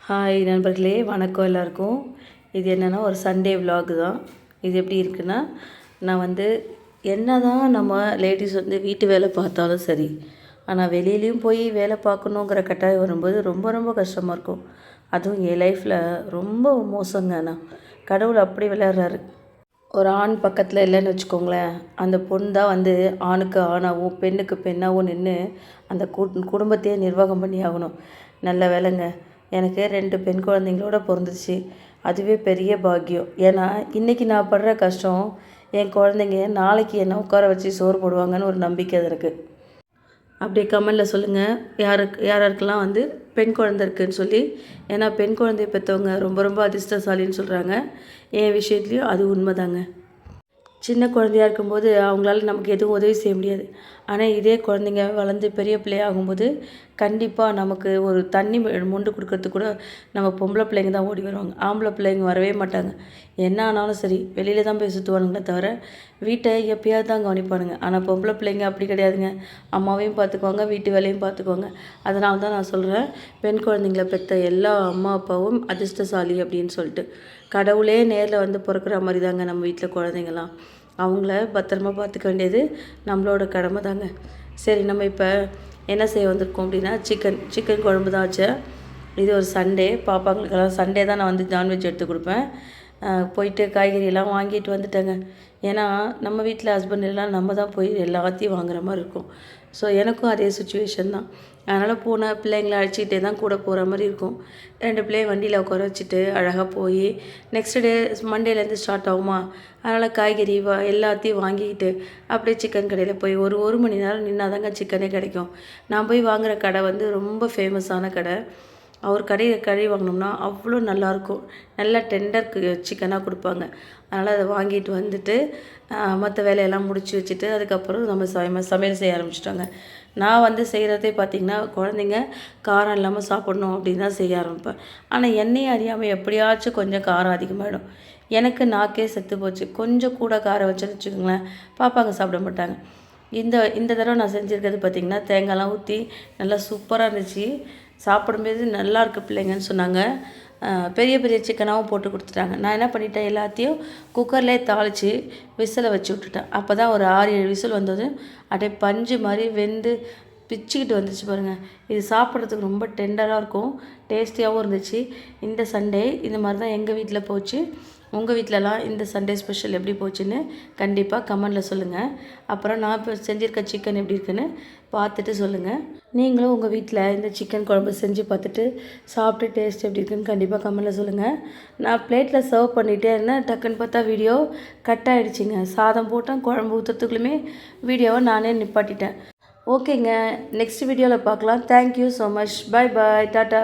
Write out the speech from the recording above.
Hi நண்பர்களே, வணக்கம் எல்லாருக்கும். இது என்னென்னா ஒரு சண்டே விலாக் தான். இது எப்படி இருக்குன்னா, நான் என்ன தான் நம்ம லேடிஸ் வீட்டு வேலை பார்த்தாலும் சரி, ஆனால் வெளியிலையும் போய் வேலை பார்க்கணுங்கிற கட்டாயம் வரும்போது ரொம்ப ரொம்ப கஷ்டமாக இருக்கும். அதுவும் என் லைஃப்பில் ரொம்ப மோசங்க. நான் கடவுள் அப்படி விளையாடுறாரு. ஒரு ஆண் பக்கத்தில் இல்லைன்னு வச்சுக்கோங்களேன், அந்த பொண்ணு தான் ஆணுக்கு ஆணாகவும் பெண்ணுக்கு பெண்ணாகவும் நின்று அந்த குடும்பத்தையே நிர்வாகம் பண்ணி ஆகணும். நல்ல வேலைங்க, எனக்கு 2 பெண் குழந்தைங்களோட பிறந்துச்சு. அதுவே பெரிய பாக்கியம். ஏன்னா இன்றைக்கி நான் படுற கஷ்டம் என் குழந்தைங்க நாளைக்கு என்னை உட்கார வச்சு சோறு போடுவாங்கன்னு ஒரு நம்பிக்கை இருக்குது. அப்படியே கமெண்டில் சொல்லுங்கள், யாருக்கெல்லாம் பெண் குழந்தை இருக்குதுன்னு சொல்லி. ஏன்னா பெண் குழந்தைய பெற்றவங்க ரொம்ப ரொம்ப அதிர்ஷ்டசாலின்னு சொல்கிறாங்க. என் விஷயத்துலையும் அது உண்மைதாங்க. சின்ன குழந்தையாக இருக்கும்போது அவங்களால நமக்கு எதுவும் உதவி செய்ய முடியாது. ஆனால் இதே குழந்தைங்க வளர்ந்து பெரிய பிள்ளையாகும்போது கண்டிப்பாக நமக்கு ஒரு தண்ணி மொண்டு கொடுக்கறதுக்கு கூட நம்ம பொம்பளை பிள்ளைங்க தான் ஓடி வருவாங்க. ஆம்பளை பிள்ளைங்க வரவே மாட்டாங்க. என்ன ஆனாலும் சரி வெளியில் தான் போய் சுற்றுவானுங்களே தவிர வீட்டை எப்பயாவது தான் கவனிப்பானுங்க. ஆனால் பொம்பளை பிள்ளைங்க அப்படி கிடையாதுங்க. அம்மாவையும் பார்த்துக்குவாங்க, வீட்டு வேலையும் பார்த்துக்குவாங்க. அதனால தான் நான் சொல்கிறேன், பெண் குழந்தைங்களை பெற்ற எல்லா அம்மா அப்பாவும் அதிர்ஷ்டசாலி அப்படின்னு சொல்லிட்டு. கடவுளே நேரில் பிறக்கிற மாதிரி தாங்க நம்ம வீட்டில் குழந்தைங்களாம். அவங்கள பத்திரமா பார்த்துக்க வேண்டியது நம்மளோட கடமை தாங்க. சரி, நம்ம இப்போ என்ன செய்ய வந்திருக்கோம் அப்படின்னா, சிக்கன் குழம்பு தான் வச்சேன். இது ஒரு சண்டே. பாப்பாங்களுக்கெல்லாம் சண்டே தான் நான் நான்வெஜ் எடுத்து கொடுப்பேன். போயிட்டு காய்கறியெல்லாம் வாங்கிட்டு வந்துட்டேங்க. ஏன்னா நம்ம வீட்டில் ஹஸ்பண்ட் எல்லாம் நம்ம தான் போய் எல்லாத்தையும் வாங்குற மாதிரி இருக்கும். ஸோ எனக்கும் அதே சுச்சுவேஷன் தான். அதனால் போனால் பிள்ளைங்களை அழைச்சிக்கிட்டே தான் கூட போகிற மாதிரி இருக்கும். 2 பிள்ளைய வண்டியில் உட்கார வச்சுட்டு அழகாக போய் நெக்ஸ்ட் டே மண்டேலேருந்து ஸ்டார்ட் ஆகுமா, அதனால் காய்கறி எல்லாத்தையும் வாங்கிக்கிட்டு அப்படியே சிக்கன் கடையில் போய் ஒரு மணி நேரம் நின்னாதாங்க சிக்கனே கிடைக்கும். நான் போய் வாங்குகிற கடை ரொம்ப ஃபேமஸான கடை. அவர் கறி வாங்கினோம்னா அவ்வளோ நல்லாயிருக்கும். நல்லா டெண்டர் சிக்கனாக கொடுப்பாங்க. அதனால் அதை வாங்கிட்டு மற்ற வேலையெல்லாம் முடிச்சு வச்சுட்டு அதுக்கப்புறம் நம்ம சமையல் செய்ய ஆரம்பிச்சிட்டாங்க. நான் செய்கிறதே பார்த்திங்கன்னா, குழந்தைங்க காரம் இல்லாமல் சாப்பிடணும் அப்படின்னு தான் செய்ய ஆரம்பிப்பேன். ஆனால் என்னையும் அறியாமல் எப்படியாச்சும் கொஞ்சம் காரம் அதிகமாகிடும். எனக்கு நாக்கே செத்து போச்சு. கொஞ்சம் கூட காரம் வச்சுன்னு வச்சுக்கோங்களேன், பாப்பாங்க சாப்பிட மாட்டாங்க. இந்த தடவை நான் செஞ்சுருக்கிறது பார்த்திங்கன்னா, தேங்காய்லாம் ஊற்றி நல்லா சூப்பராக இருந்துச்சு. சாப்பிடும்போது நல்லா இருக்குது பிள்ளைங்கன்னு சொன்னாங்க. பெரிய பெரிய சிக்கனாகவும் போட்டு கொடுத்துட்டாங்க. நான் என்ன பண்ணிட்டேன், எல்லாத்தையும் குக்கர்லேயே தாளித்து விசிலை வச்சு விட்டுட்டேன். அப்போ தான் ஒரு 6-7 விசில் வந்தது அப்படியே பஞ்சு மாதிரி வெந்து பிச்சுக்கிட்டு வந்துச்சு பாருங்கள். இது சாப்பிட்றதுக்கு ரொம்ப டெண்டராக இருக்கும், டேஸ்டியாகவும் இருந்துச்சு. இந்த சண்டே இந்த மாதிரி தான் எங்கள் வீட்டில் போச்சு. உங்கள் வீட்டிலலாம் இந்த சண்டே ஸ்பெஷல் எப்படி போச்சுன்னு கண்டிப்பாக கமெண்டில் சொல்லுங்கள். அப்புறம் நான் இப்போ செஞ்சுருக்க சிக்கன் எப்படி இருக்குன்னு பார்த்துட்டு சொல்லுங்கள். நீங்களும் உங்கள் வீட்டில் இந்த சிக்கன் குழம்பு செஞ்சு பார்த்துட்டு சாப்பிட்டு டேஸ்ட் எப்படி இருக்குன்னு கண்டிப்பாக கமெண்டில் சொல்லுங்கள். நான் பிளேட்டில் சர்வ் பண்ணிகிட்டே இருந்தேன். டக்குன்னு பார்த்தா வீடியோ கட் ஆகிடுச்சிங்க. சாதம் போட்டேன், குழம்பு ஊற்றுறதுக்குள்ளேயுமே வீடியோவை நானே நிப்பாட்டிட்டேன். ஓகேங்க, நெக்ஸ்ட் வீடியோவில் பார்க்கலாம். Thank you so much. Bye bye, tata.